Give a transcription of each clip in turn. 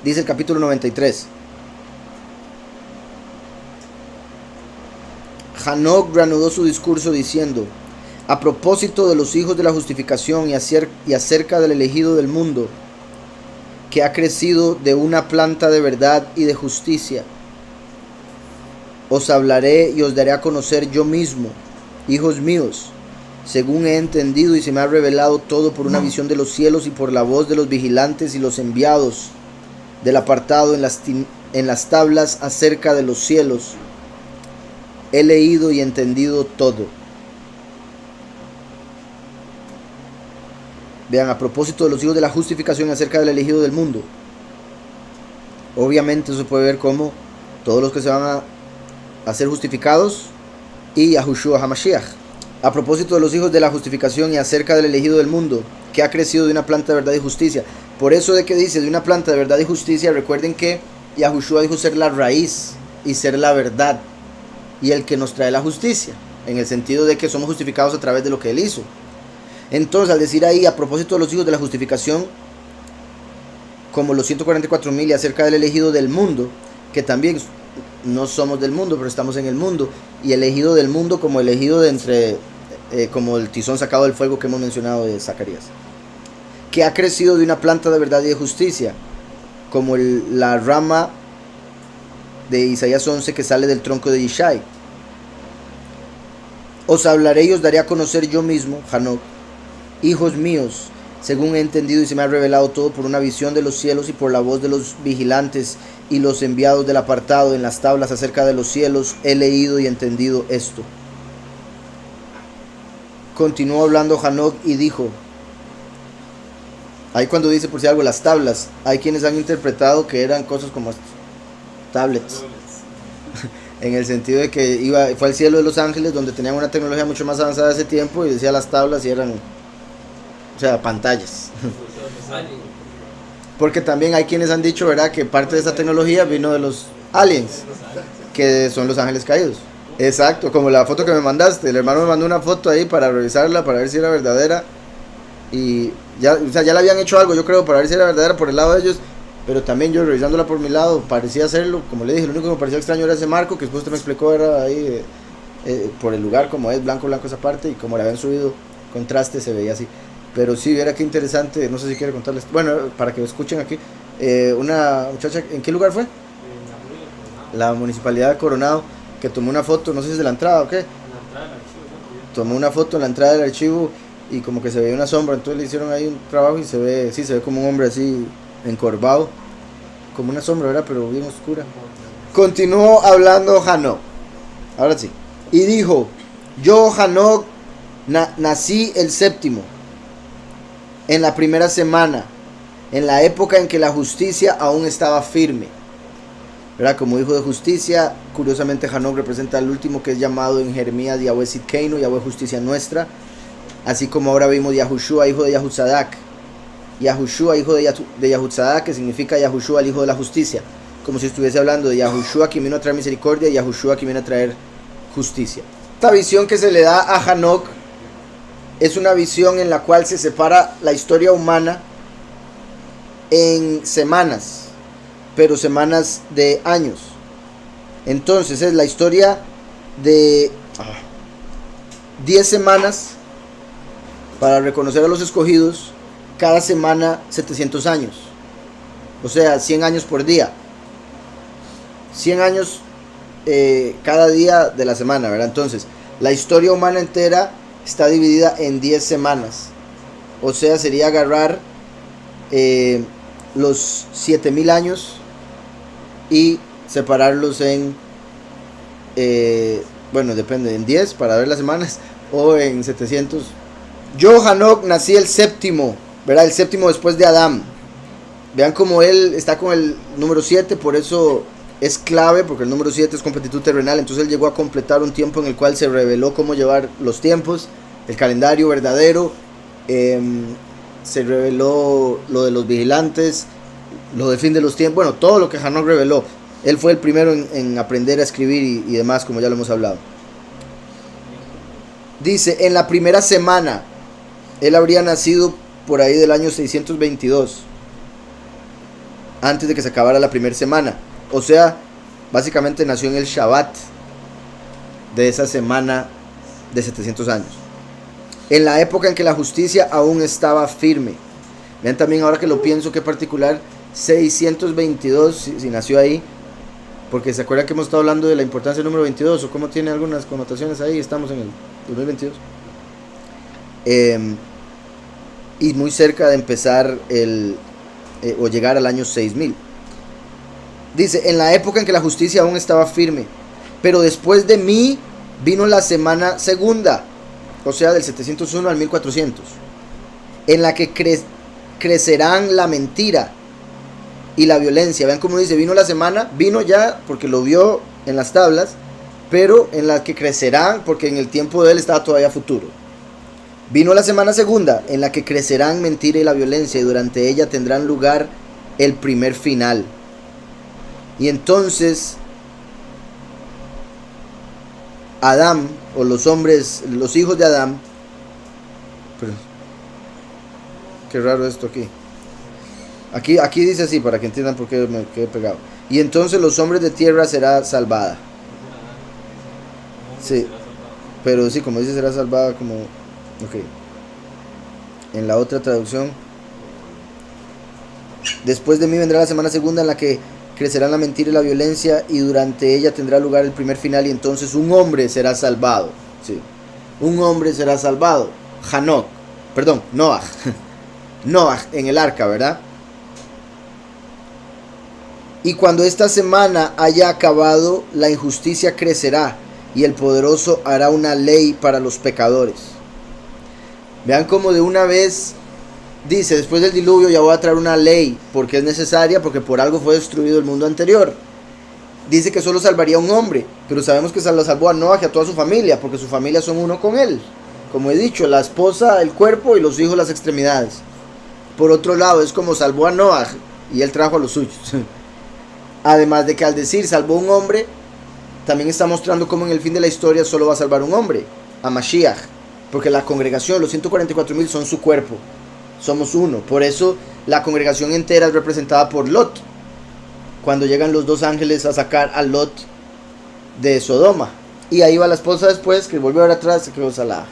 Dice el capítulo 93. Hanoc reanudó su discurso diciendo: a propósito de los hijos de la justificación y acerca del elegido del mundo, que ha crecido de una planta de verdad y de justicia, os hablaré y os daré a conocer yo mismo, hijos míos, según he entendido y se me ha revelado todo por una visión de los cielos y por la voz de los vigilantes y los enviados del apartado en las tablas acerca de los cielos. He leído y entendido todo. Vean, a propósito de los hijos de la justificación acerca del elegido del mundo. Obviamente eso se puede ver como todos los que se van a ser justificados y Yahushua HaMashiach. A propósito de los hijos de la justificación y acerca del elegido del mundo, que ha crecido de una planta de verdad y justicia. Por eso de que dice de una planta de verdad y justicia, recuerden que Yahushua dijo ser la raíz y ser la verdad y el que nos trae la justicia, en el sentido de que somos justificados a través de lo que Él hizo. Entonces, al decir ahí, a propósito de los hijos de la justificación, como los 144,000 y acerca del elegido del mundo, que también no somos del mundo, pero estamos en el mundo, y elegido del mundo como elegido de entre, como el tizón sacado del fuego que hemos mencionado de Zacarías, que ha crecido de una planta de verdad y de justicia, como la rama de Isaías 11 que sale del tronco de Yishai. Os hablaré y os daré a conocer yo mismo, Hanoc, hijos míos, según he entendido y se me ha revelado todo por una visión de los cielos y por la voz de los vigilantes y los enviados del apartado en las tablas acerca de los cielos, he leído y entendido esto. Continuó hablando Hanoc y dijo, ahí cuando dice por si algo las tablas, hay quienes han interpretado que eran cosas como tablets, en el sentido de que fue al cielo de los ángeles donde tenían una tecnología mucho más avanzada de ese tiempo y decía las tablas y eran, o sea, pantallas. Porque también hay quienes han dicho, ¿verdad?, que parte de esa tecnología vino de los aliens, que son los ángeles caídos. Exacto, como la foto que me mandaste, el hermano me mandó una foto ahí para revisarla, para ver si era verdadera. Y ya, o sea, ya le habían hecho algo, yo creo, para ver si era verdadera por el lado de ellos. Pero también yo revisándola por mi lado, parecía hacerlo. Como le dije, lo único que me parecía extraño era ese marco, que después usted me explicó, era ahí, por el lugar, como es blanco esa parte, y como le habían subido contraste, se veía así. Pero sí, viera qué interesante, no sé si quiere contarles, bueno, para que lo escuchen aquí, una muchacha, ¿en qué lugar fue? La municipalidad de Coronado, que tomó una foto, no sé si es de la entrada o qué. Tomó una foto en la entrada del archivo y como que se veía una sombra, entonces le hicieron ahí un trabajo y se ve como un hombre así, encorvado, como una sombra, ¿verdad? Pero bien oscura. Continuó hablando Hanoc, ahora sí, y dijo, yo Hanoc nací el séptimo, en la primera semana, en la época en que la justicia aún estaba firme, ¿verdad? Como hijo de justicia, curiosamente Hanoc representa al último que es llamado en Jeremías Yahweh Sidkeinu, Yahweh justicia nuestra, así como ahora vimos Yahushua, hijo de Yahutzadak, Yahushua, hijo de Yahutzadak, que significa Yahushua, el hijo de la justicia, como si estuviese hablando de Yahushua, que vino a traer misericordia, y Yahushua, que viene a traer justicia. Esta visión que se le da a Hanoc es una visión en la cual se separa la historia humana en semanas, pero semanas de años. Entonces es la historia de 10 semanas para reconocer a los escogidos, cada semana 700 años, o sea, 100 años por día, 100 años cada día de la semana, ¿verdad? Entonces, la historia humana entera está dividida en 10 semanas, o sea, sería agarrar los 7000 años y separarlos en, bueno, depende, en 10 para ver las semanas, o en 700. Yo, Hanoc, nací el séptimo, ¿verdad? El séptimo después de Adán. Vean cómo él está con el número 7, por eso es clave, porque el número 7 es completitud terrenal. Entonces él llegó a completar un tiempo en el cual se reveló cómo llevar los tiempos, el calendario verdadero, se reveló lo de los vigilantes, lo del fin de los tiempos, bueno, todo lo que Hanoc reveló. Él fue el primero en aprender a escribir y demás, como ya lo hemos hablado. Dice, en la primera semana, él habría nacido por ahí del año 622 antes de que se acabara la primera semana. O sea, básicamente nació en el Shabbat de esa semana de 700 años. En la época en que la justicia aún estaba firme. Vean también, ahora que lo pienso, qué particular, 622, si nació ahí, porque se acuerda que hemos estado hablando de la importancia del número 22, o cómo tiene algunas connotaciones ahí, estamos en el 2022. Y muy cerca de empezar o llegar al año 6000. Dice, en la época en que la justicia aún estaba firme, pero después de mí vino la semana segunda, o sea, del 701 al 1400, en la que crecerán la mentira y la violencia. Vean cómo dice, vino la semana, vino ya porque lo vio en las tablas, pero en la que crecerán, porque en el tiempo de él estaba todavía futuro. Vino la semana segunda, en la que crecerán mentira y la violencia, y durante ella tendrán lugar el primer final. Y entonces Adán, o los hombres, los hijos de Adán, pero, qué raro esto aquí dice así, para que entiendan por qué me quedé pegado. Y entonces los hombres de tierra será salvada. Sí, pero sí, como dice, será salvada como... Ok. En la otra traducción, después de mí vendrá la semana segunda, en la que crecerán la mentira y la violencia, y durante ella tendrá lugar el primer final, y entonces un hombre será salvado. Sí. Un hombre será salvado. Noah. Noah en el arca, ¿verdad? Y cuando esta semana haya acabado, la injusticia crecerá, y el poderoso hará una ley para los pecadores. Vean cómo de una vez dice, después del diluvio ya voy a traer una ley, porque es necesaria, porque por algo fue destruido el mundo anterior. Dice que solo salvaría a un hombre, pero sabemos que lo salvó a Noah y a toda su familia, porque su familia son uno con él. Como he dicho, la esposa el cuerpo y los hijos las extremidades. Por otro lado, es como salvó a Noah y él trajo a los suyos. Además de que al decir salvó a un hombre, también está mostrando cómo en el fin de la historia solo va a salvar un hombre, a Mashiach, porque la congregación, los 144,000 son su cuerpo, somos uno. Por eso la congregación entera es representada por Lot, cuando llegan los dos ángeles a sacar a Lot de Sodoma, y ahí va la esposa después, que volvió a ver atrás, se quedó salada.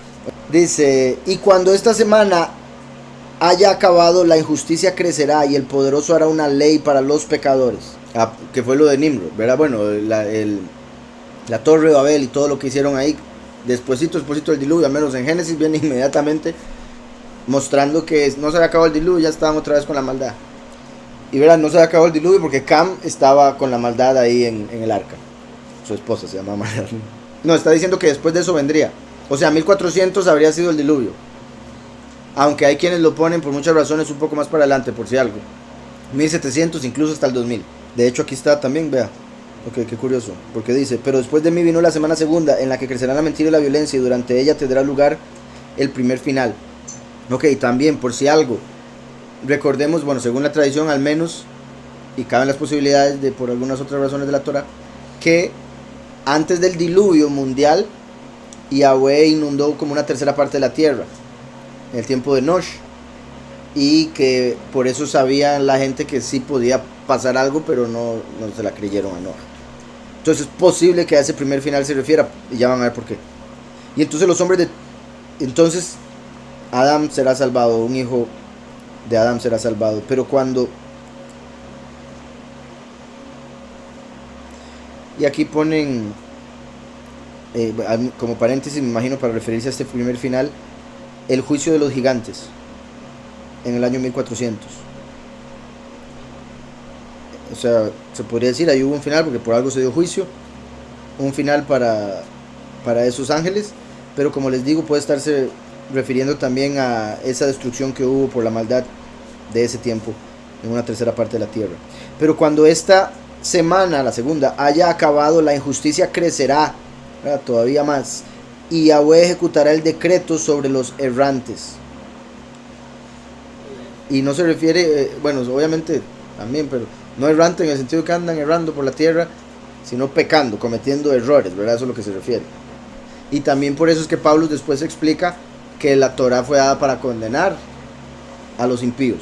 Dice, y cuando esta semana haya acabado, la injusticia crecerá, y el poderoso hará una ley para los pecadores. Que fue lo de Nimrod, ¿verdad? Bueno, la torre de Babel y todo lo que hicieron ahí, despuésito del diluvio, al menos en Génesis, viene inmediatamente mostrando que no se había acabado el diluvio, ya estaban otra vez con la maldad. Y verán, no se había acabado el diluvio porque Cam estaba con la maldad ahí en el arca. Su esposa se llama Maldad. No, está diciendo que después de eso vendría. O sea, 1400 habría sido el diluvio. Aunque hay quienes lo ponen por muchas razones un poco más para adelante, por si algo. 1700, incluso hasta el 2000. De hecho, aquí está también, vea. Ok, qué curioso. Porque dice, pero después de mí vino la semana segunda, en la que crecerá la mentira y la violencia, y durante ella tendrá lugar el primer final. Ok, también, por si algo. Recordemos, bueno, según la tradición al menos, y caben las posibilidades de por algunas otras razones de la Torah, que antes del diluvio mundial, Yahweh inundó como una tercera parte de la tierra, en el tiempo de Nosh, y que por eso sabía la gente que sí podía pasar algo, pero no se la creyeron a Noah. Entonces es posible que a ese primer final se refiera, y ya van a ver por qué. Y entonces entonces Adán será salvado, un hijo de Adán será salvado. Pero cuando, y aquí ponen como paréntesis, me imagino, para referirse a este primer final, el juicio de los gigantes en el año 1400. O sea, se podría decir, ahí hubo un final porque por algo se dio juicio, un final para esos ángeles, pero como les digo, puede estarse refiriendo también a esa destrucción que hubo por la maldad de ese tiempo en una tercera parte de la tierra. Pero cuando esta semana, la segunda, haya acabado, la injusticia crecerá, ¿verdad?, todavía más, y Yahweh ejecutará el decreto sobre los errantes. Y no se refiere, bueno, obviamente también, pero no errante en el sentido que andan errando por la tierra, sino pecando, cometiendo errores, ¿verdad? Eso es lo que se refiere. Y también por eso es que Pablo después explica que la Torah fue dada para condenar a los impíos.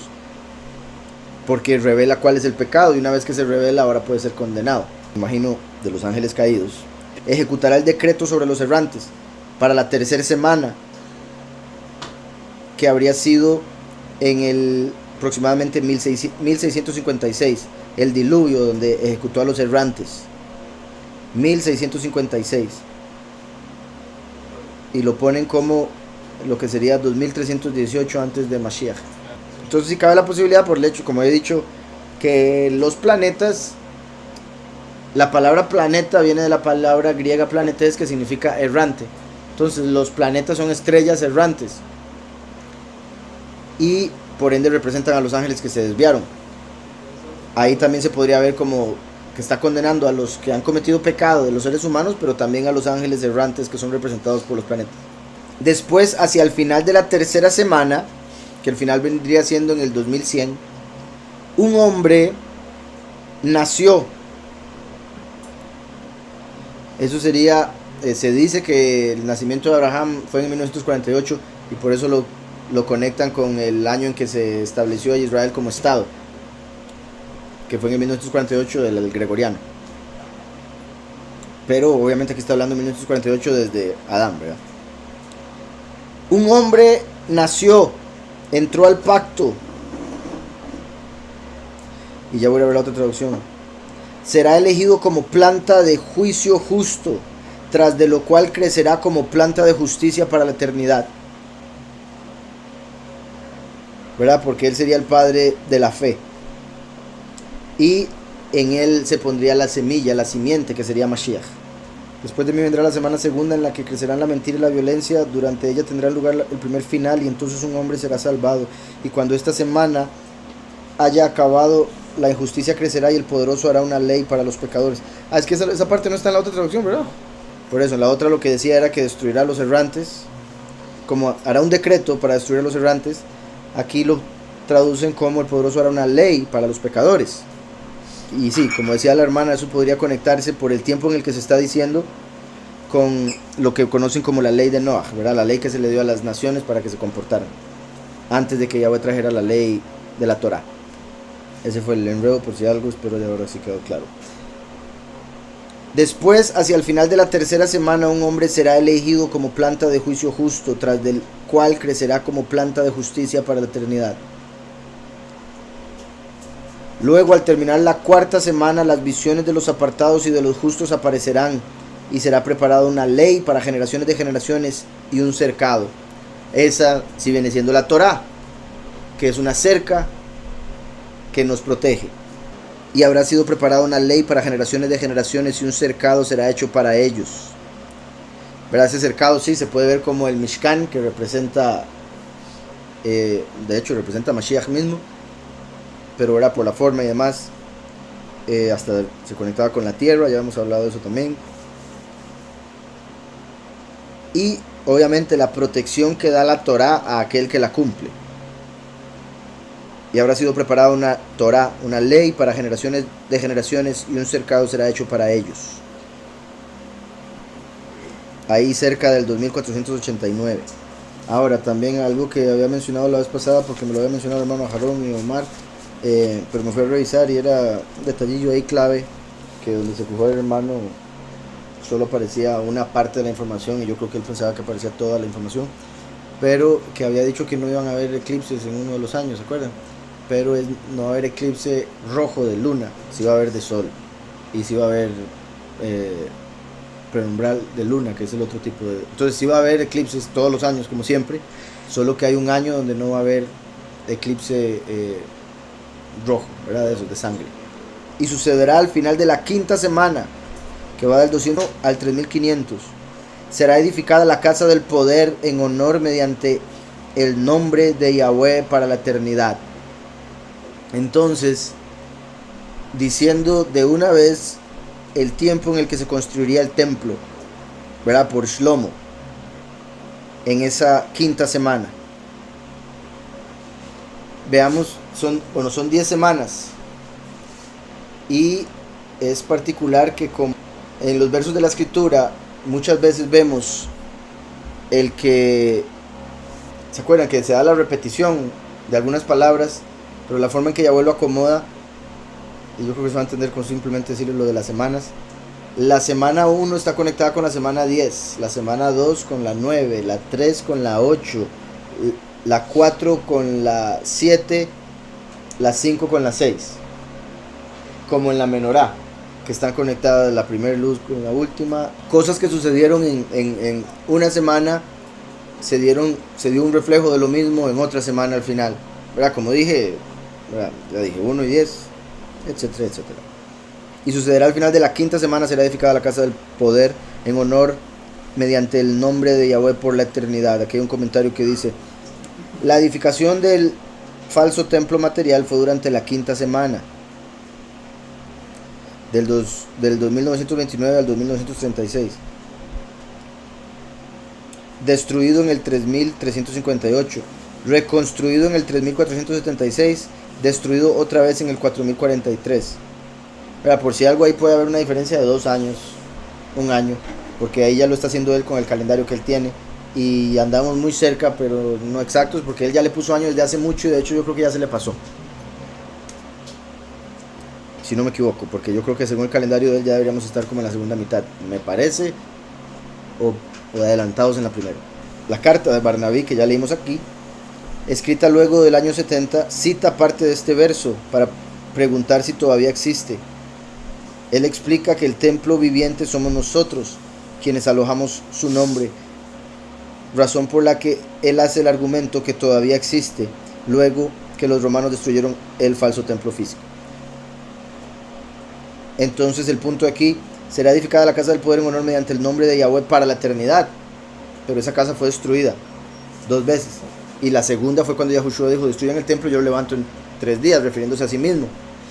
porque revela cuál es el pecado, y una vez que se revela ahora puede ser condenado. Me imagino de los ángeles caídos. Ejecutará el decreto sobre los errantes para la tercera semana, que habría sido en el aproximadamente 1656, el diluvio donde ejecutó a los errantes. 1656. Y lo ponen como lo que sería 2318 antes de Mashiach. Entonces sí cabe la posibilidad, por el hecho, como he dicho, que los planetas, la palabra planeta viene de la palabra griega planetes, que significa errante. Entonces los planetas son estrellas errantes y por ende representan a los ángeles que se desviaron. Ahí también se podría ver como que está condenando a los que han cometido pecado de los seres humanos, pero también a los ángeles errantes que son representados por los planetas. Después, hacia el final de la tercera semana, que el final vendría siendo en el 2100, un hombre nació. Eso sería, se dice que el nacimiento de Abraham fue en 1948 y por eso lo conectan con el año en que se estableció a Israel como Estado, que fue en 1948 del gregoriano. Pero obviamente aquí está hablando de 1948 desde Adán, ¿verdad? Un hombre nació, entró al pacto. Y ya voy a ver la otra traducción. Será elegido como planta de juicio justo, tras de lo cual crecerá como planta de justicia para la eternidad. ¿Verdad? Porque él sería el padre de la fe. Y en él se pondría la semilla, la simiente, que sería Mashiach. Después de mí vendrá la semana segunda, en la que crecerán la mentira y la violencia. Durante ella tendrá lugar el primer final, y entonces un hombre será salvado. Y cuando esta semana haya acabado, la injusticia crecerá y el poderoso hará una ley para los pecadores. Es que esa parte no está en la otra traducción, ¿verdad? Por eso, en la otra lo que decía era que destruirá a los errantes. Como hará un decreto para destruir a los errantes, aquí lo traducen como el poderoso hará una ley para los pecadores. Y sí, como decía la hermana, eso podría conectarse por el tiempo en el que se está diciendo con lo que conocen como la ley de Noah, ¿verdad? La ley que se le dio a las naciones para que se comportaran antes de que Yahweh trajera la ley de la Torah. Ese fue el enredo, por si algo, espero de ahora sí quedó claro. Después, hacia el final de la tercera semana, un hombre será elegido como planta de juicio justo, tras del cual crecerá como planta de justicia para la eternidad. Luego, al terminar la cuarta semana, las visiones de los apartados y de los justos aparecerán, y será preparada una ley para generaciones de generaciones y un cercado. Esa sí viene siendo la Torah, que es una cerca que nos protege. Y habrá sido preparada una ley para generaciones de generaciones, y un cercado será hecho para ellos. ¿Verdad? Ese cercado sí se puede ver como el Mishkan, que representa, de hecho representa a Mashiach mismo, pero era por la forma y demás, hasta se conectaba con la tierra, ya hemos hablado de eso también. Y obviamente la protección que da la Torah a aquel que la cumple. Y habrá sido preparada una Torah, una ley para generaciones de generaciones, y un cercado será hecho para ellos. Ahí cerca del 2489. Ahora también algo que había mencionado la vez pasada, porque me lo había mencionado el hermano Jarón y Omar, pero me fui a revisar y era un detallillo ahí clave, que donde se fijó el hermano solo aparecía una parte de la información, y yo creo que él pensaba que aparecía toda la información, pero que había dicho que no iban a haber eclipses en uno de los años, ¿se acuerdan? Pero no va a haber eclipse rojo de luna, sí va a haber de sol, y sí va a haber penumbral de luna, que es el otro tipo de... Entonces sí va a haber eclipses todos los años, como siempre, solo que hay un año donde no va a haber eclipse rojo, ¿verdad? De esos, de sangre. Y sucederá al final de la quinta semana, que va del 200 al 3500. Será edificada la casa del poder en honor mediante el nombre de Yahweh para la eternidad. Entonces, diciendo de una vez el tiempo en el que se construiría el templo, ¿verdad? Por Shlomo, en esa quinta semana. Veamos, son 10 semanas. Y es particular que como en los versos de la escritura muchas veces vemos el que, ¿se acuerdan? Que se da la repetición de algunas palabras pero la forma en que Yahweh lo acomoda, y yo creo que se va a entender con simplemente decirle lo de las semanas. La semana 1 está conectada con la semana 10, la semana 2 con la 9, la 3 con la 8, la 4 con la 7, la 5 con la 6, como en la menorá, que están conectadas la primera luz con la última. Cosas que sucedieron en una semana, se dio un reflejo de lo mismo en otra semana al final, ¿verdad? Como dije, ¿verdad? Ya dije 1 y 10, etcétera, etcétera. Y sucederá al final de la quinta semana, será edificada la casa del poder en honor mediante el nombre de Yahweh por la eternidad. Aquí hay un comentario que dice: la edificación del falso templo material fue durante la quinta semana, del 2929 al 2936, destruido en el 3358, reconstruido en el 3476, destruido otra vez en el 4043. Por si algo, ahí puede haber una diferencia de 2 años, 1 año, porque ahí ya lo está haciendo él con el calendario que él tiene, y andamos muy cerca, pero no exactos, porque él ya le puso años desde hace mucho, y de hecho yo creo que ya se le pasó, si no me equivoco, porque yo creo que según el calendario de él ya deberíamos estar como en la segunda mitad, me parece, o adelantados en la primera. La carta de Barnabí, que ya leímos aquí, escrita luego del año 70, cita parte de este verso para preguntar si todavía existe. Él explica que el templo viviente somos nosotros, quienes alojamos su nombre, razón por la que él hace el argumento que todavía existe, luego que los romanos destruyeron el falso templo físico. Entonces el punto aquí: será edificada la casa del poder en honor mediante el nombre de Yahweh para la eternidad. Pero esa casa fue destruida 2 veces. Y la segunda fue cuando Yahushua dijo: destruyan el templo, yo lo levanto en 3 días, refiriéndose a sí mismo.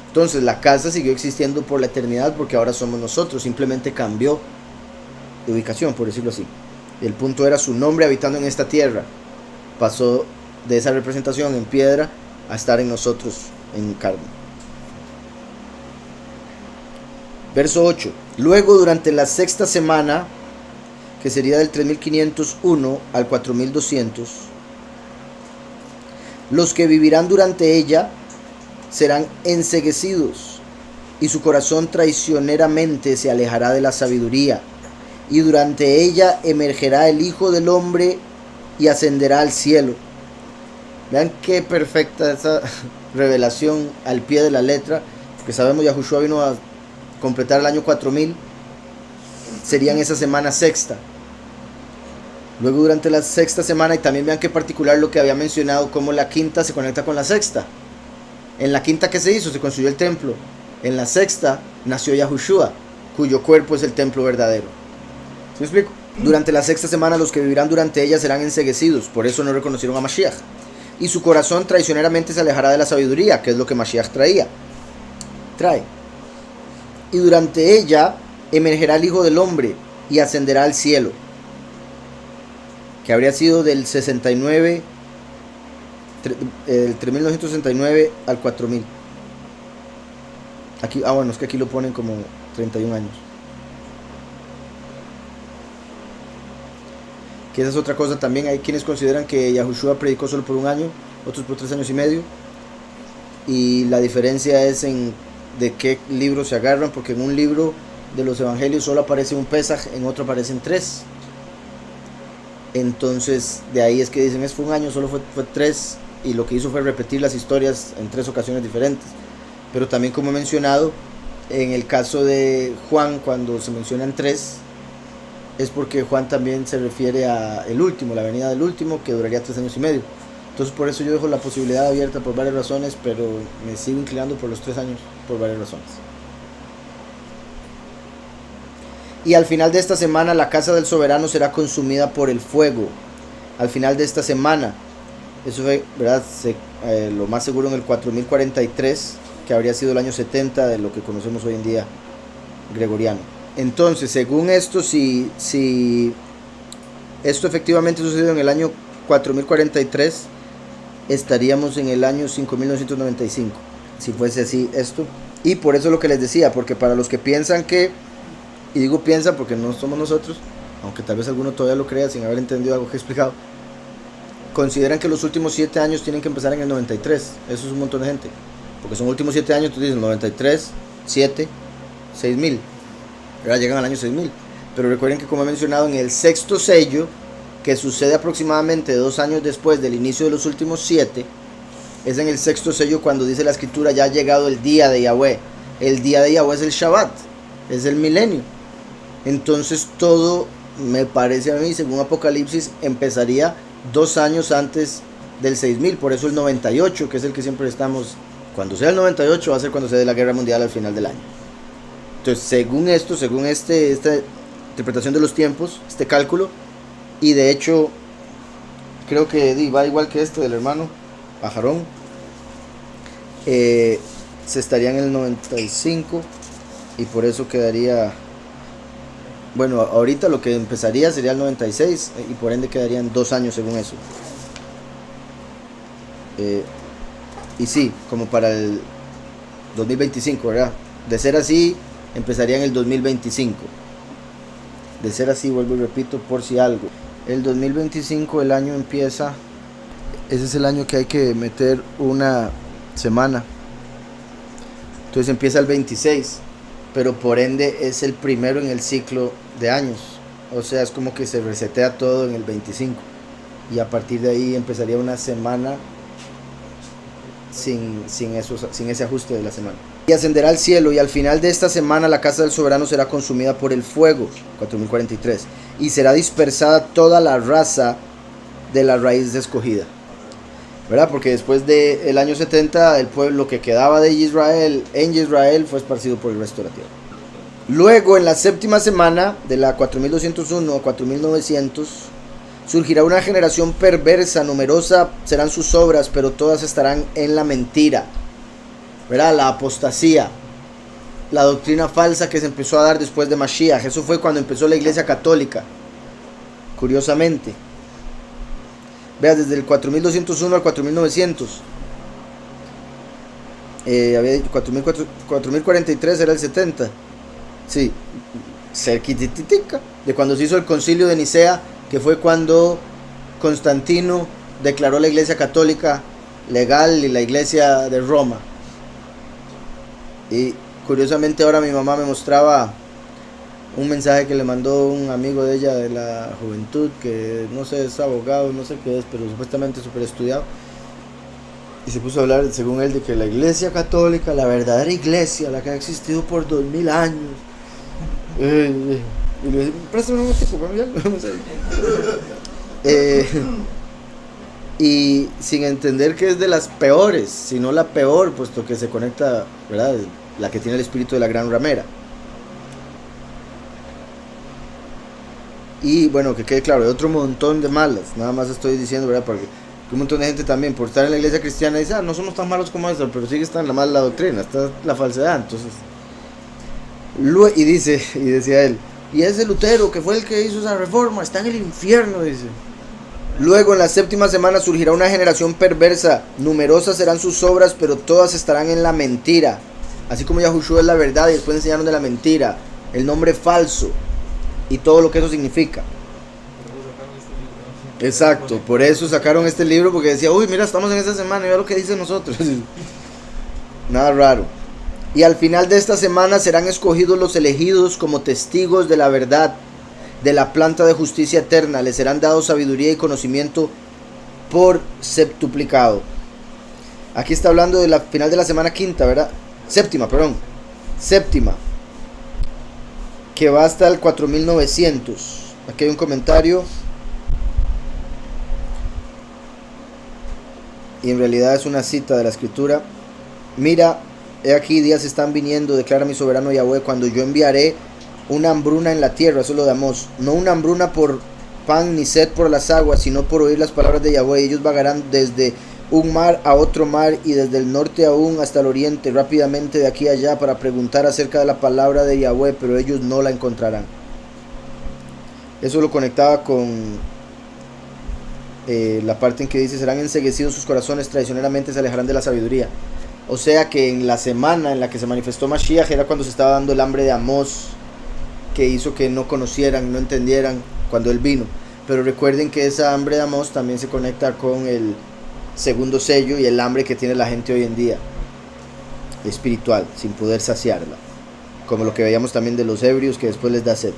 Entonces la casa siguió existiendo por la eternidad, porque ahora somos nosotros, simplemente cambió de ubicación, por decirlo así. El punto era su nombre habitando en esta tierra. Pasó de esa representación en piedra a estar en nosotros en carne. Verso 8. Luego, durante la sexta semana, que sería del 3501 al 4200, los que vivirán durante ella serán enceguecidos, y su corazón traicioneramente se alejará de la sabiduría, y durante ella emergerá el Hijo del Hombre y ascenderá al cielo. Vean qué perfecta esa revelación al pie de la letra, porque sabemos Yahushua vino a completar el año 4000, sería en esa semana sexta. Luego, durante la sexta semana, y también vean qué particular lo que había mencionado, cómo la quinta se conecta con la sexta. En la quinta, ¿qué se hizo? Se construyó el templo. En la sexta nació Yahushua, cuyo cuerpo es el templo verdadero. ¿Sí me explico? Durante la sexta semana, los que vivirán durante ella serán enceguecidos, por eso no reconocieron a Mashiach. Y su corazón traicioneramente se alejará de la sabiduría, que es lo que Mashiach trae. Y durante ella emergerá el Hijo del Hombre y ascenderá al cielo, que habría sido del 69, el 3969 al 4000. Aquí, bueno, es que aquí lo ponen como 31 años. Que esa es otra cosa también. Hay quienes consideran que Yahushua predicó solo por 1 año, otros por 3 años y medio. Y la diferencia es en de qué libro se agarran, porque en un libro de los evangelios solo aparece un Pesaj, en otro aparecen 3. Entonces de ahí es que dicen: fue 1 año, solo fue 3, y lo que hizo fue repetir las historias en 3 ocasiones diferentes. Pero también, como he mencionado, en el caso de Juan, cuando se mencionan 3, es porque Juan también se refiere a el último, la venida del último, que duraría 3 años y medio. Entonces por eso yo dejo la posibilidad abierta por varias razones, pero me sigo inclinando por los 3 años por varias razones. Y al final de esta semana la casa del soberano será consumida por el fuego. Al final de esta semana, eso fue, ¿verdad? Lo más seguro en el 4043, que habría sido el año 70 de lo que conocemos hoy en día gregoriano. Entonces, según esto, si esto efectivamente sucedió en el año 4043, estaríamos en el año 5995, si fuese así esto. Y por eso lo que les decía, porque para los que piensan que, y digo piensan porque no somos nosotros, aunque tal vez alguno todavía lo crea sin haber entendido algo que he explicado, consideran que los últimos 7 años tienen que empezar en el 93. Eso es un montón de gente. Porque son últimos 7 años, tú dices 93, 7, 6000. Ahora llegan al año 6000. Pero recuerden que, como he mencionado, en el sexto sello, que sucede aproximadamente 2 años después del inicio de los últimos 7, es en el sexto sello cuando dice la escritura: ya ha llegado el día de Yahweh. El día de Yahweh es el Shabbat, es el milenio. Entonces todo, me parece a mí, según Apocalipsis, empezaría 2 años antes del 6000. Por eso el 98, que es el que siempre estamos, cuando sea el 98 va a ser cuando se dé la guerra mundial al final del año. Entonces, según esto, según esta interpretación de los tiempos, este cálculo, y de hecho creo que va igual que este del hermano Pajarón, se estaría en el 95, y por eso quedaría, bueno, ahorita lo que empezaría sería el 96, y por ende quedarían 2 años según eso. Y sí, como para el 2025, ¿verdad? De ser así, empezaría en el 2025. De ser así, vuelvo y repito, por si algo. El 2025, el año empieza, ese es el año que hay que meter una semana. Entonces empieza el 26, pero por ende es el primero en el ciclo de años. O sea, es como que se resetea todo en el 25. Y a partir de ahí empezaría una semana sin ese ajuste de la semana. Y ascenderá al cielo, y al final de esta semana la casa del soberano será consumida por el fuego, 4043, y será dispersada toda la raza de la raíz escogida, ¿verdad? Porque después del año 70, el pueblo que quedaba de Israel en Israel fue esparcido por el resto de la tierra. Luego, en la séptima semana, de la 4201 a 4900, surgirá una generación perversa, numerosa serán sus obras, pero todas estarán en la mentira, ¿verdad? La apostasía, la doctrina falsa que se empezó a dar después de Mashiach. Eso fue cuando empezó la iglesia católica, curiosamente. Vea, desde el 4201 al 4900, había dicho 4043 era el 70, sí, cerquititica de cuando se hizo el concilio de Nicea, que fue cuando Constantino declaró la iglesia católica legal y la iglesia de Roma. Y curiosamente ahora mi mamá me mostraba un mensaje que le mandó un amigo de ella de la juventud, que no sé, es abogado, no sé qué es, pero supuestamente súper estudiado, y se puso a hablar, según él, de que la iglesia católica, la verdadera iglesia, la que ha existido por 2000 años, y le dije, préstame un tipo, y sin entender que es de las peores, sino la peor, puesto que se conecta, ¿verdad?, la que tiene el espíritu de la gran ramera. Y bueno, que quede claro, hay otro montón de malas, nada más estoy diciendo, ¿verdad?, porque un montón de gente también, por estar en la iglesia cristiana, dice: no somos tan malos como eso, pero sigue estando la mala doctrina, está la falsedad. Entonces, y decía él, y ese Lutero, que fue el que hizo esa reforma, está en el infierno, dice. Luego, en la séptima semana surgirá una generación perversa, numerosas serán sus obras, pero todas estarán en la mentira. Así como Yahushua es la verdad, y después enseñaron de la mentira, el nombre falso, y todo lo que eso significa. Exacto, por eso sacaron este libro, porque decía: uy, mira, estamos en esta semana, y vea lo que dice nosotros. Nada raro. Y al final de esta semana serán escogidos los elegidos como testigos de la verdad, de la planta de justicia eterna. Les serán dados sabiduría y conocimiento por septuplicado. Aquí está hablando de la final de la semana quinta, ¿verdad? Séptima, que va hasta el 4900. Aquí hay un comentario, y en realidad es una cita de la escritura. Mira, he aquí días están viniendo, declara mi soberano Yahweh, cuando yo enviaré una hambruna en la tierra. Eso es lo de Amós. No una hambruna por pan ni sed por las aguas, sino por oír las palabras de Yahweh. Ellos vagarán desde un mar a otro mar, y desde el norte aún hasta el oriente, rápidamente de aquí a allá, para preguntar acerca de la palabra de Yahweh, pero ellos no la encontrarán. Eso lo conectaba con la parte en que dice: serán enceguecidos sus corazones, traicioneramente se alejarán de la sabiduría. O sea que en la semana en la que se manifestó Mashiach era cuando se estaba dando el hambre de Amós, que hizo que no conocieran, no entendieran cuando él vino. Pero recuerden que esa hambre de Amós también se conecta con el segundo sello y el hambre que tiene la gente hoy en día, espiritual, sin poder saciarla, como lo que veíamos también de los ebrios, que después les da sed.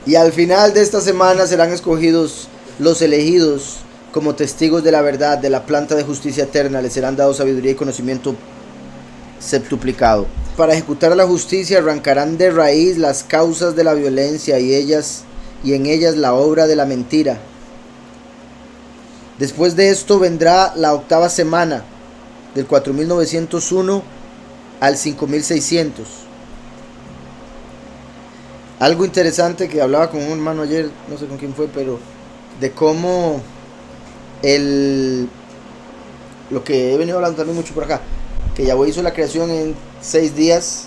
Y al final de esta semana serán escogidos los elegidos como testigos de la verdad, de la planta de justicia eterna. Les serán dados sabiduría y conocimiento septuplicado. Para ejecutar la justicia arrancarán de raíz las causas de la violencia y en ellas la obra de la mentira. Después de esto vendrá la octava semana, del 4901 al 5600. Algo interesante que hablaba con un hermano ayer, no sé con quién fue, pero de cómo lo que he venido hablando también mucho por acá, que Yahweh hizo la creación en 6 días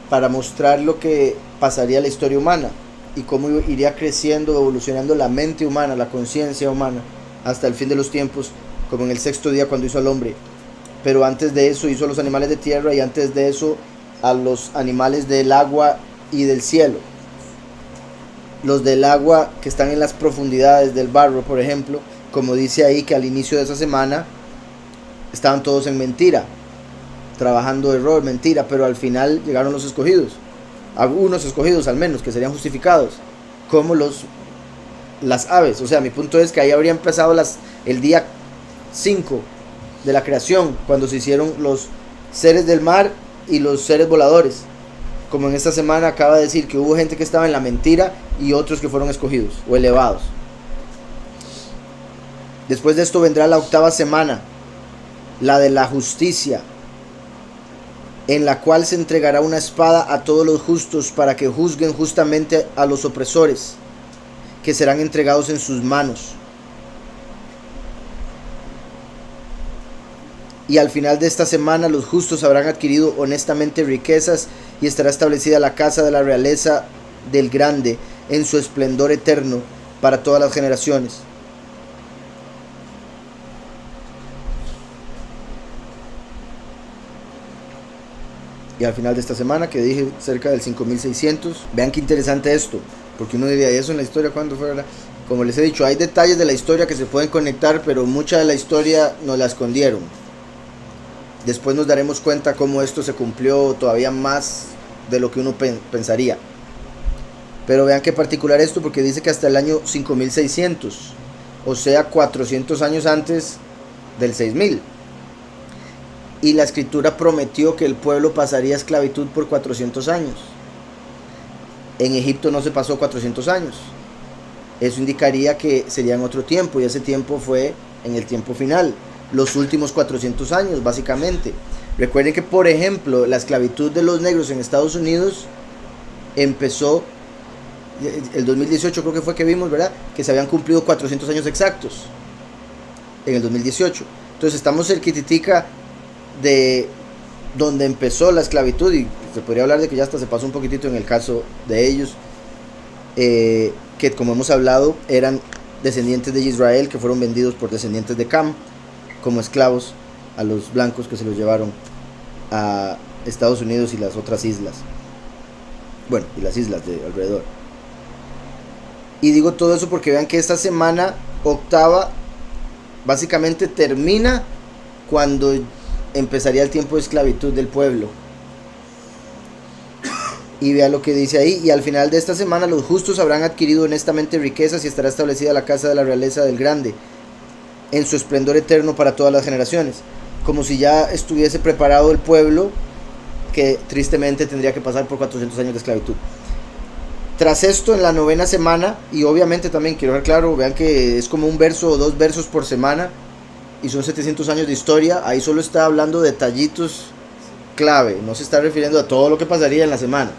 para mostrar lo que pasaría en la historia humana y cómo iría creciendo, evolucionando la mente humana, la conciencia humana, hasta el fin de los tiempos, como en el 6.º día cuando hizo al hombre. Pero antes de eso hizo a los animales de tierra, y antes de eso a los animales del agua y del cielo. Los del agua que están en las profundidades del barro, por ejemplo, como dice ahí que al inicio de esa semana estaban todos en mentira, trabajando error, mentira, pero al final llegaron los escogidos, algunos escogidos al menos, que serían justificados, como las aves. O sea, mi punto es que ahí habría empezado el día 5 de la creación, cuando se hicieron los seres del mar y los seres voladores. Como en esta semana acaba de decir que hubo gente que estaba en la mentira y otros que fueron escogidos o elevados. Después de esto vendrá la octava semana, la de la justicia, en la cual se entregará una espada a todos los justos para que juzguen justamente a los opresores, que serán entregados en sus manos. Y al final de esta semana los justos habrán adquirido honestamente riquezas, y estará establecida la casa de la realeza del grande en su esplendor eterno para todas las generaciones. Y al final de esta semana, que dije cerca del 5600, vean qué interesante esto, porque uno diría, ¿y eso en la historia cuándo fue, verdad? Como les he dicho, hay detalles de la historia que se pueden conectar, pero mucha de la historia nos la escondieron. Después nos daremos cuenta cómo esto se cumplió todavía más de lo que uno pensaría. Pero vean qué particular esto, porque dice que hasta el año 5600, o sea 400 años antes del 6000. Y la escritura prometió que el pueblo pasaría a esclavitud por 400 años. En Egipto no se pasó 400 años. Eso indicaría que sería en otro tiempo, y ese tiempo fue en el tiempo final, los últimos 400 años básicamente. Recuerden que, por ejemplo, la esclavitud de los negros en Estados Unidos empezó el 2018, creo que fue que vimos, ¿verdad? Que se habían cumplido 400 años exactos en el 2018. Entonces estamos cerquitica de donde empezó la esclavitud, y se podría hablar de que ya hasta se pasó un poquitito en el caso de ellos, que como hemos hablado eran descendientes de Israel que fueron vendidos por descendientes de Cam como esclavos a los blancos, que se los llevaron a Estados Unidos y las otras islas, bueno, y las islas de alrededor. Y digo todo eso porque vean que esta semana octava básicamente termina cuando empezaría el tiempo de esclavitud del pueblo. Y vea lo que dice ahí: y al final de esta semana los justos habrán adquirido honestamente riquezas, y estará establecida la casa de la realeza del grande en su esplendor eterno para todas las generaciones. Como si ya estuviese preparado el pueblo, que tristemente tendría que pasar por 400 años de esclavitud. Tras esto, en la novena semana, y obviamente también quiero dejar claro, vean que es como un verso o 2 versos por semana, y son 700 años de historia. Ahí solo está hablando de detallitos clave, no se está refiriendo a todo lo que pasaría en la semana.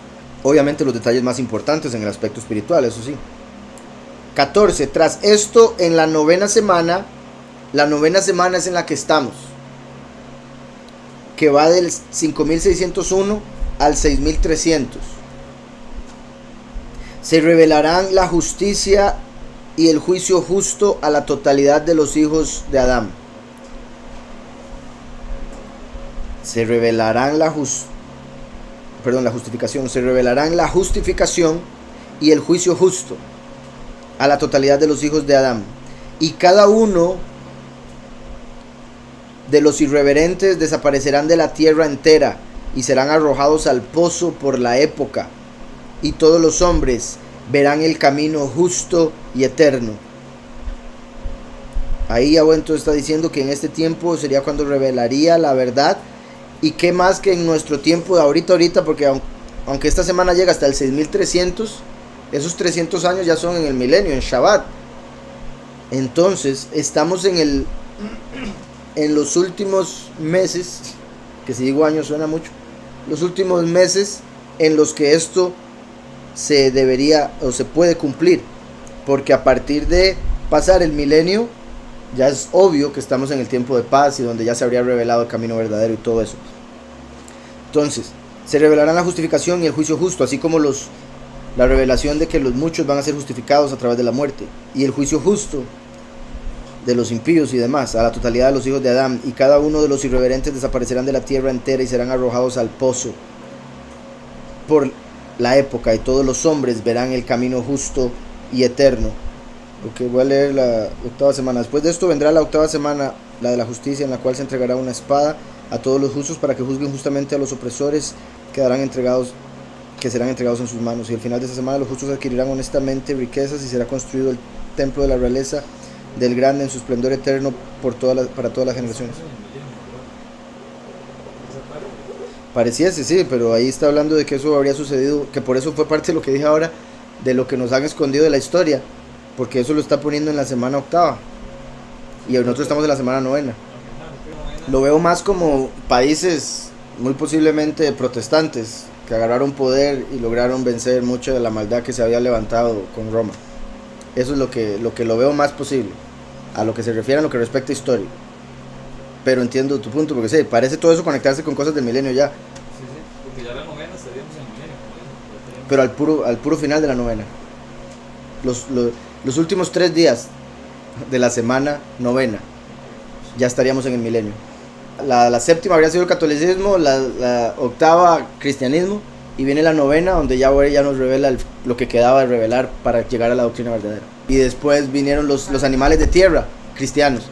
Obviamente los detalles más importantes en el aspecto espiritual, eso sí. 14. Tras esto, en la novena semana es en la que estamos, que va del 5601 al 6300. Se revelarán la justicia y el juicio justo a la totalidad de los hijos de Adán. Se revelarán la justificación. Se revelarán la justificación y el juicio justo a la totalidad de los hijos de Adán. Y cada uno de los irreverentes desaparecerán de la tierra entera y serán arrojados al pozo por la época. Y todos los hombres verán el camino justo y eterno. Ahí Yahweh entonces está diciendo que en este tiempo sería cuando revelaría la verdad. Y qué más que en nuestro tiempo de ahorita, porque aunque esta semana llega hasta el 6300, esos 300 años ya son en el milenio, en Shabbat. Entonces estamos en los últimos meses, que si digo años suena mucho, los últimos meses en los que esto se debería o se puede cumplir, porque a partir de pasar el milenio ya es obvio que estamos en el tiempo de paz y donde ya se habría revelado el camino verdadero y todo eso. Entonces se revelarán la justificación y el juicio justo, así como la revelación de que los muchos van a ser justificados a través de la muerte, y el juicio justo de los impíos y demás, a la totalidad de los hijos de Adán. Y cada uno de los irreverentes desaparecerán de la tierra entera y serán arrojados al pozo por la época, y todos los hombres verán el camino justo y eterno. Ok, voy a leer la octava semana. Después de esto vendrá la octava semana, la de la justicia, en la cual se entregará una espada a todos los justos para que juzguen justamente a los opresores que serán entregados en sus manos. Y al final de esta semana los justos adquirirán honestamente riquezas y será construido el templo de la realeza del grande en su esplendor eterno para todas las generaciones. Pareciese, sí, pero ahí está hablando de que eso habría sucedido, que por eso fue parte de lo que dije ahora, de lo que nos han escondido de la historia, porque eso lo está poniendo en la semana octava y nosotros estamos en la semana novena. Lo veo más como países muy posiblemente protestantes que agarraron poder y lograron vencer mucha de la maldad que se había levantado con Roma. Eso es lo que lo veo más posible, a lo que se refiere a lo que respecta a historia. Pero entiendo tu punto, porque sí, parece todo eso conectarse con cosas del milenio ya. Sí, porque ya la novena estaríamos en el milenio. Pero al puro final de la novena. Los últimos 3 días de la semana novena, ya estaríamos en el milenio. La séptima habría sido el catolicismo, la octava cristianismo, y viene la novena donde ya nos revela lo que quedaba de revelar para llegar a la doctrina verdadera. Y después vinieron los animales de tierra, cristianos.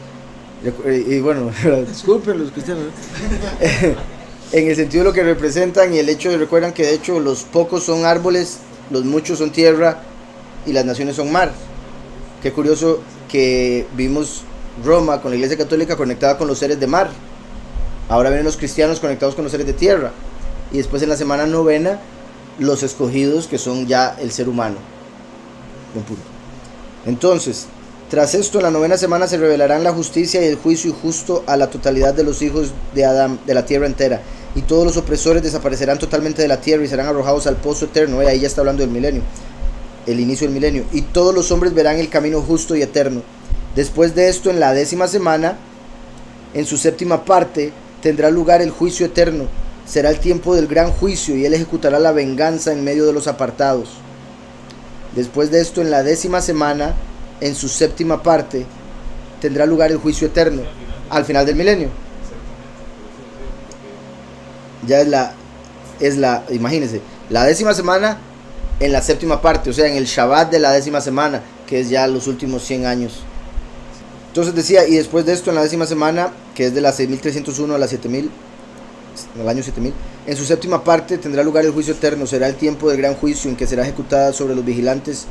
Y bueno, disculpen los cristianos, en el sentido de lo que representan y el hecho de, recuerdan que de hecho los pocos son árboles, los muchos son tierra y las naciones son mar. Qué curioso que vimos Roma con la iglesia católica conectada con los seres de mar. Ahora vienen los cristianos conectados con los seres de tierra. Y después en la semana novena, los escogidos, que son ya el ser humano. Entonces, tras esto, en la novena semana se revelarán la justicia y el juicio justo a la totalidad de los hijos de Adán, de la tierra entera. Y todos los opresores desaparecerán totalmente de la tierra y serán arrojados al pozo eterno. Ahí ya está hablando del milenio, el inicio del milenio. Y todos los hombres verán el camino justo y eterno. Después de esto, en la 10ª semana, en su 7ª parte, tendrá lugar el juicio eterno. Será el tiempo del gran juicio y él ejecutará la venganza en medio de los apartados. Después de esto, en la 10ª semana, en su 7ª parte, tendrá lugar el juicio eterno, al final del milenio. Ya imagínense, la 10ª semana en la 7ª parte, o sea, en el Shabbat de la 10ª semana, que es ya los últimos 100 años. Entonces decía, y después de esto, en la 10ª semana, que es de la 6301 a la 7000, en el año 7000, en su 7ª parte tendrá lugar el juicio eterno. Será el tiempo del gran juicio en que será ejecutada sobre los vigilantes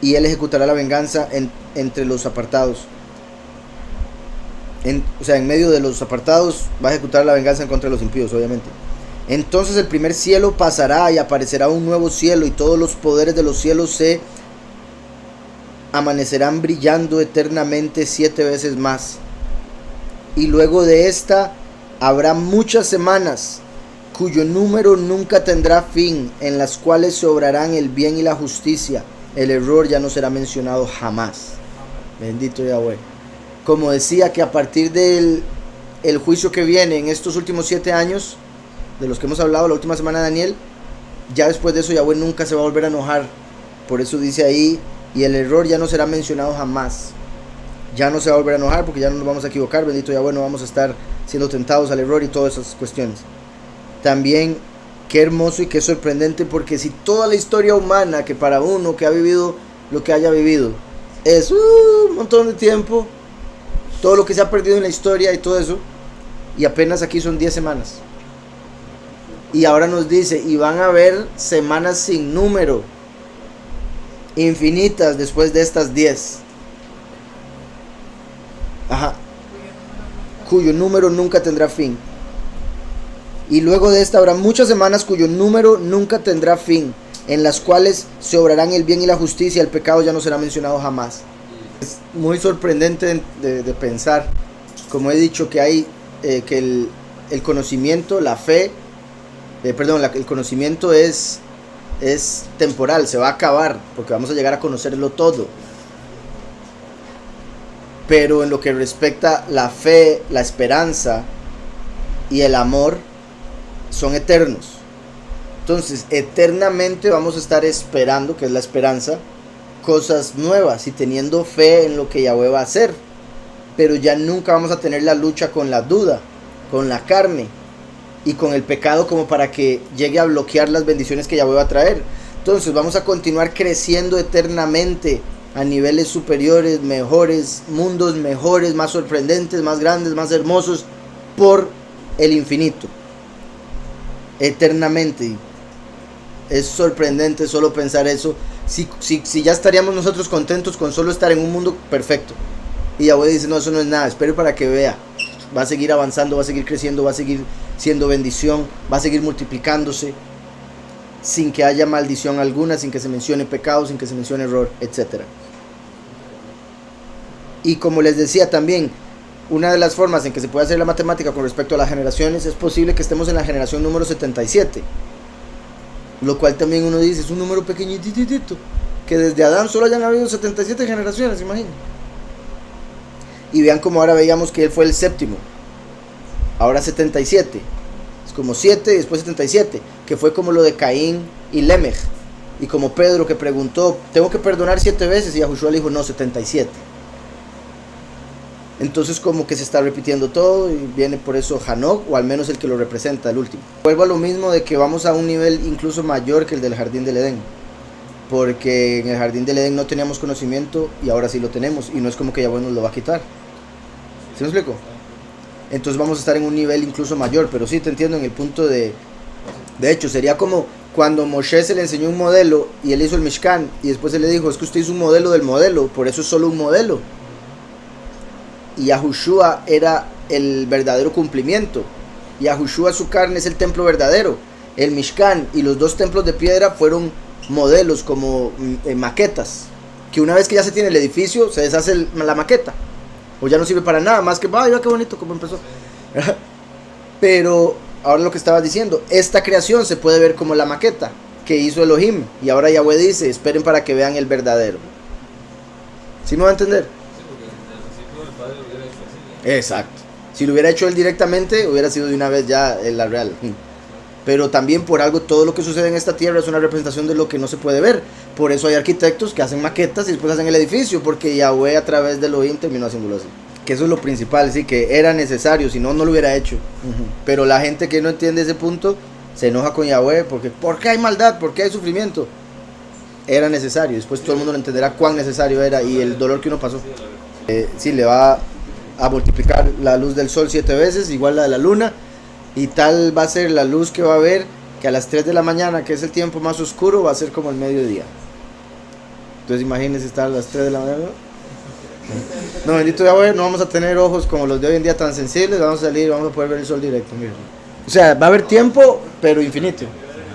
y él ejecutará la venganza entre los apartados. O sea, en medio de los apartados va a ejecutar la venganza en contra de los impíos, obviamente. Entonces el primer cielo pasará y aparecerá un nuevo cielo, y todos los poderes de los cielos se amanecerán brillando eternamente 7 veces más. Y luego de esta habrá muchas semanas, cuyo número nunca tendrá fin, en las cuales se obrarán el bien y la justicia. El error ya no será mencionado jamás. Bendito Yahweh. Como decía, que a partir del juicio que viene en estos últimos 7 años, de los que hemos hablado la última semana de Daniel, ya después de eso Yahweh nunca se va a volver a enojar. Por eso dice ahí, y el error ya no será mencionado jamás. Ya no se va a volver a enojar porque ya no nos vamos a equivocar. Bendito Yahweh, no vamos a estar siendo tentados al error y todas esas cuestiones. También, qué hermoso y qué sorprendente, porque si toda la historia humana, que para uno que ha vivido lo que haya vivido. Es un montón de tiempo, todo lo que se ha perdido en la historia y todo eso, y apenas aquí son 10 semanas. Y ahora nos dice, y van a haber semanas sin número, infinitas después de estas 10. Ajá. Cuyo número nunca tendrá fin. Y luego de esta habrá muchas semanas cuyo número nunca tendrá fin, en las cuales se obrarán el bien y la justicia, el pecado ya no será mencionado jamás. Es muy sorprendente de pensar, como he dicho, que hay que el conocimiento, la fe, el conocimiento es temporal, se va a acabar, porque vamos a llegar a conocerlo todo. Pero en lo que respecta la fe, la esperanza y el amor, son eternos. Entonces, eternamente vamos a estar esperando, que es la esperanza, cosas nuevas y teniendo fe en lo que Yahweh va a hacer. Pero ya nunca vamos a tener la lucha con la duda, con la carne y con el pecado, como para que llegue a bloquear las bendiciones que Yahweh va a traer. Entonces vamos a continuar creciendo eternamente a niveles superiores, mejores, mundos mejores, más sorprendentes, más grandes, más hermosos, por el infinito, eternamente. Es sorprendente solo pensar eso. Si ya estaríamos nosotros contentos con solo estar en un mundo perfecto, y Yahweh dice, no, eso no es nada, espere para que vea. Va a seguir avanzando, va a seguir creciendo, va a seguir siendo bendición, va a seguir multiplicándose, sin que haya maldición alguna, sin que se mencione pecado, sin que se mencione error, etc. Y como les decía también, una de las formas en que se puede hacer la matemática con respecto a las generaciones, es posible que estemos en la generación número 77, lo cual también uno dice, es un número pequeñitito, que desde Adán solo hayan habido 77 generaciones, imaginen. Y vean como ahora veíamos que él fue el séptimo, ahora 77, es como 7 y después 77, que fue como lo de Caín y Lemech, y como Pedro que preguntó, ¿tengo que perdonar 7 veces? Y Yahushua le dijo, no, 77. Entonces como que se está repitiendo todo, y viene por eso Hanok, o al menos el que lo representa, el último. Vuelvo a lo mismo de que vamos a un nivel incluso mayor que el del Jardín del Edén, porque en el Jardín del Edén no teníamos conocimiento y ahora sí lo tenemos, y no es como que Yahweh nos lo va a quitar. ¿Sí me explico? Entonces vamos a estar en un nivel incluso mayor, pero sí te entiendo en el punto de hecho, sería como cuando Moshe se le enseñó un modelo y él hizo el Mishkan, y después se le dijo, es que usted hizo un modelo del modelo, por eso es solo un modelo. Y Yahushua era el verdadero cumplimiento. Yahushua, su carne, es el templo verdadero. El Mishkan y los 2 templos de piedra fueron modelos, como maquetas, que una vez que ya se tiene el edificio, se deshace la maqueta, o ya no sirve para nada, más que, vaya qué bonito como empezó. Pero ahora lo que estaba diciendo, esta creación se puede ver como la maqueta que hizo Elohim, y ahora Yahweh dice, esperen para que vean el verdadero. ¿Sí me va a entender? Exacto. Si lo hubiera hecho él directamente, hubiera sido de una vez ya la real. Pero también por algo, todo lo que sucede en esta tierra es una representación de lo que no se puede ver. Por eso hay arquitectos que hacen maquetas y después hacen el edificio, porque Yahweh a través de Elohim terminó haciéndolo así. Que eso es lo principal, sí, que era necesario, si no, no lo hubiera hecho. Pero la gente que no entiende ese punto se enoja con Yahweh, porque ¿por qué hay maldad? ¿Por qué hay sufrimiento? Era necesario. Después todo el mundo lo entenderá cuán necesario era y el dolor que uno pasó. Sí, le va a multiplicar la luz del sol 7 veces, igual la de la luna, y tal va a ser la luz que va a haber, que a las 3 de la mañana, que es el tiempo más oscuro, va a ser como el mediodía. Entonces imagínense estar a las 3 de la mañana. No, bendito Yahweh, no vamos a tener ojos como los de hoy en día tan sensibles, vamos a salir, vamos a poder ver el sol directo. Miren. O sea, va a haber tiempo, pero infinito,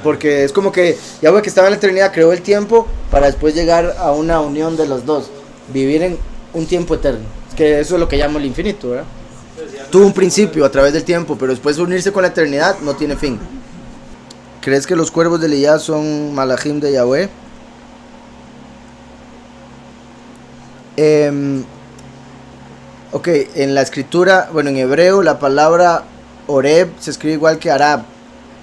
porque es como que Yahweh, que estaba en la eternidad, creó el tiempo para después llegar a una unión de los dos, vivir en un tiempo eterno. Que eso es lo que llamo el infinito, ¿verdad? Tuvo un principio a través del tiempo, pero después unirse con la eternidad no tiene fin. ¿Crees que los cuervos de Elías son malajim de Yahweh? Ok, en la escritura, bueno, en hebreo la palabra Oreb se escribe igual que Arab.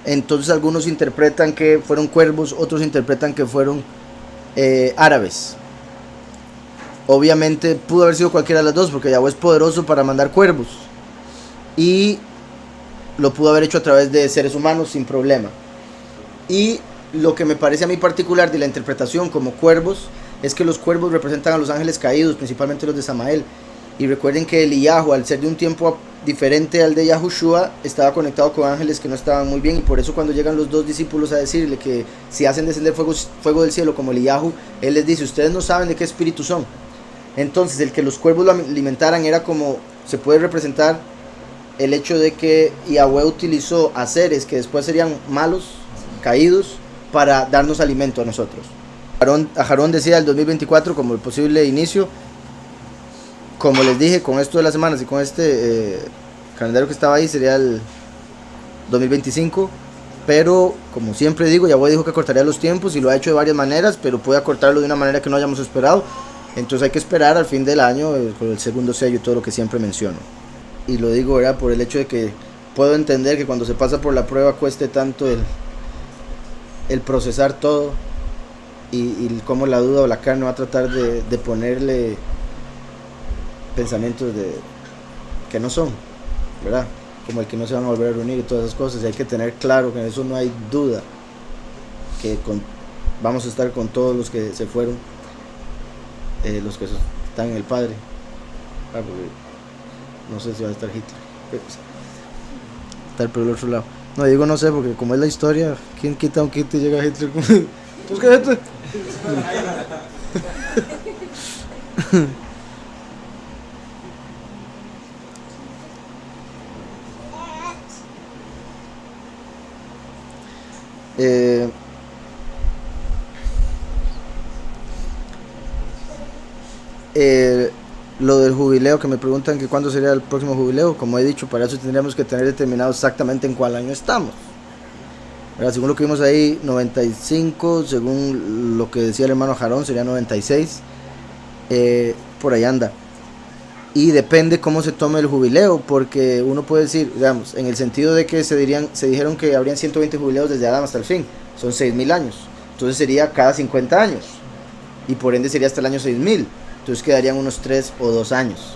Entonces algunos interpretan que fueron cuervos, otros interpretan que fueron árabes. Obviamente pudo haber sido cualquiera de las dos, porque Yahweh es poderoso para mandar cuervos, y lo pudo haber hecho a través de seres humanos sin problema. Y lo que me parece a mí particular de la interpretación como cuervos es que los cuervos representan a los ángeles caídos, principalmente los de Samael. Y recuerden que Eliyahu, al ser de un tiempo diferente al de Yahushua, estaba conectado con ángeles que no estaban muy bien, y por eso cuando llegan los dos discípulos a decirle que si hacen descender fuego del cielo como Eliyahu, él les dice, ustedes no saben de qué espíritu son. Entonces el que los cuervos lo alimentaran era como, se puede representar el hecho de que Yahweh utilizó a seres que después serían malos, caídos, para darnos alimento a nosotros. Ajarón decía el 2024 como el posible inicio. Como les dije, con esto de las semanas y con este calendario que estaba ahí, sería el 2025. Pero, como siempre digo, Yahweh dijo que cortaría los tiempos y lo ha hecho de varias maneras, pero puede acortarlo de una manera que no hayamos esperado. Entonces hay que esperar al fin del año con el segundo sello y todo lo que siempre menciono. Y lo digo, ¿verdad?, por el hecho de que puedo entender que cuando se pasa por la prueba cueste tanto el procesar todo, y cómo la duda o la carne va a tratar de ponerle pensamientos que no son, ¿verdad? Como el que no se van a volver a reunir y todas esas cosas. Y hay que tener claro que en eso no hay duda, que vamos a estar con todos los que se fueron, los que están en el Padre. No sé si va a estar Hitler, estar por el otro lado. No digo no sé, porque como es la historia, ¿quién quita un kit y llega Hitler? Pues cállate. Lo del jubileo, que me preguntan que cuándo sería el próximo jubileo, como he dicho, para eso tendríamos que tener determinado exactamente en cuál año estamos. ¿Verdad? Según lo que vimos ahí, 95, según lo que decía el hermano Jarón, sería 96, por ahí anda. Y depende cómo se tome el jubileo, porque uno puede decir, digamos, en el sentido de que se dijeron que habrían 120 jubileos desde Adán hasta el fin, son 6.000 años, entonces sería cada 50 años, y por ende sería hasta el año 6.000, entonces quedarían unos 3 o 2 años.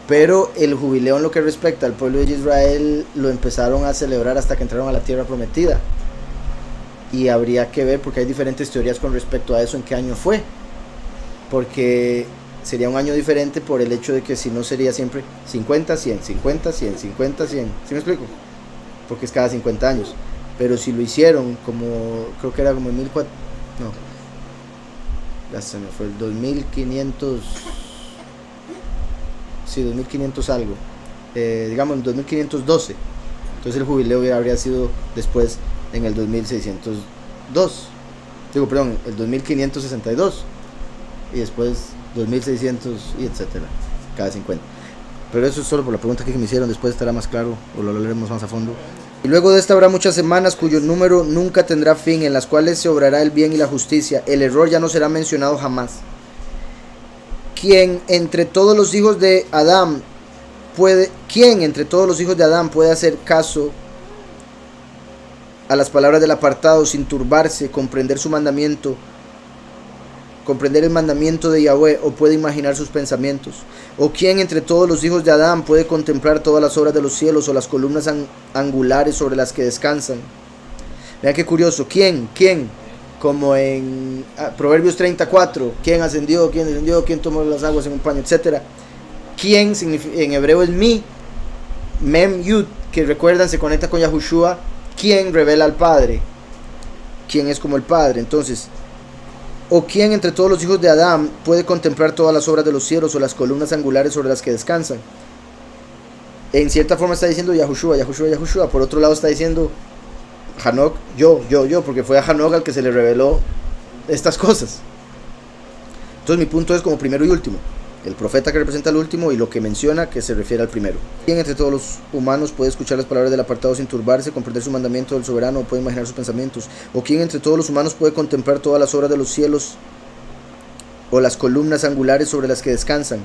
Pero el jubileo en lo que respecta al pueblo de Israel lo empezaron a celebrar hasta que entraron a la tierra prometida, y habría que ver, porque hay diferentes teorías con respecto a eso, en qué año fue, porque sería un año diferente por el hecho de que si no sería siempre 50, 100, 50, 100, 50, 100. ¿Sí me explico? Porque es cada 50 años. Pero si lo hicieron como, creo que era como en 1400, no, ya se me fue, el 2500, sí, 2500 algo, digamos en 2512. Entonces el jubileo habría sido después en el 2602. Digo, perdón, el 2562. Y después 2600 y etcétera, cada 50. Pero eso es solo por la pregunta que me hicieron, después estará más claro o lo leeremos más a fondo. Y luego de esta habrá muchas semanas cuyo número nunca tendrá fin, en las cuales se obrará el bien y la justicia, el error ya no será mencionado jamás. ¿Quién entre todos los hijos de Adán puede hacer caso a las palabras del apartado sin turbarse, comprender su mandamiento, comprender el mandamiento de Yahweh, o puede imaginar sus pensamientos? ¿O quién entre todos los hijos de Adán puede contemplar todas las obras de los cielos, o las columnas angulares sobre las que descansan? Vean qué curioso, ¿quién? Como en Proverbios 34, ¿quién ascendió? ¿Quién descendió? ¿Quién tomó las aguas en un paño? Etcétera. ¿Quién en hebreo es mi, Mem Yud, que recuerdan se conecta con Yahushua? ¿Quién revela al Padre? ¿Quién es como el Padre? Entonces, ¿o quién entre todos los hijos de Adán puede contemplar todas las obras de los cielos, o las columnas angulares sobre las que descansan? En cierta forma está diciendo Yahushua. Por otro lado está diciendo Hanok, yo, porque fue a Hanok al que se le reveló estas cosas. Entonces mi punto es como primero y último, el profeta que representa al último, y lo que menciona que se refiere al primero. ¿Quién entre todos los humanos puede escuchar las palabras del apartado sin turbarse, comprender su mandamiento del soberano, o puede imaginar sus pensamientos? ¿O quién entre todos los humanos puede contemplar todas las obras de los cielos, o las columnas angulares sobre las que descansan?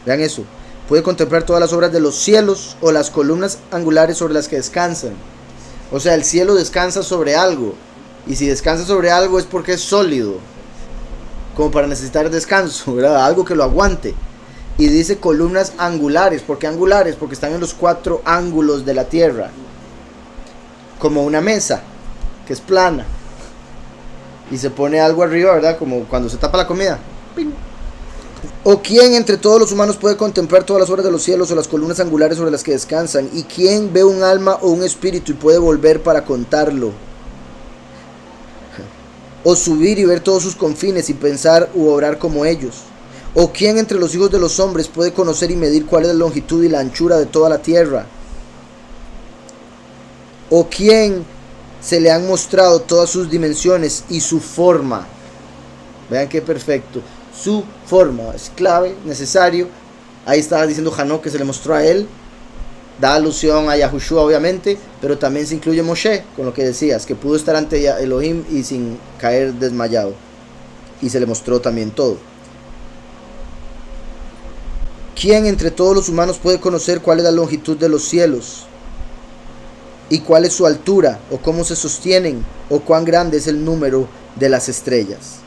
Vean eso, puede contemplar todas las obras de los cielos, o las columnas angulares sobre las que descansan. O sea, el cielo descansa sobre algo, y si descansa sobre algo es porque es sólido, como para necesitar descanso, ¿verdad? Algo que lo aguante. Y dice columnas angulares. ¿Por qué angulares? Porque están en los 4 ángulos de la tierra, como una mesa que es plana. y se pone algo arriba, ¿verdad? Como cuando se tapa la comida. ¡Ping! ¿O quién entre todos los humanos puede contemplar todas las obras de los cielos o las columnas angulares sobre las que descansan? ¿Y quién ve un alma o un espíritu y puede volver para contarlo? ¿O subir y ver todos sus confines y pensar u obrar como ellos? ¿O quién entre los hijos de los hombres puede conocer y medir cuál es la longitud y la anchura de toda la tierra? ¿O quién se le han mostrado todas sus dimensiones y su forma? Vean qué perfecto. Su forma es clave, necesario. Ahí estaba diciendo Hanok que se le mostró a él. Da alusión a Yahushua obviamente, pero también se incluye Moshe, con lo que decías, que pudo estar ante Elohim y sin caer desmayado. Y se le mostró también todo. ¿Quién entre todos los humanos puede conocer cuál es la longitud de los cielos? ¿Y cuál es su altura? ¿O cómo se sostienen? ¿O cuán grande es el número de las estrellas?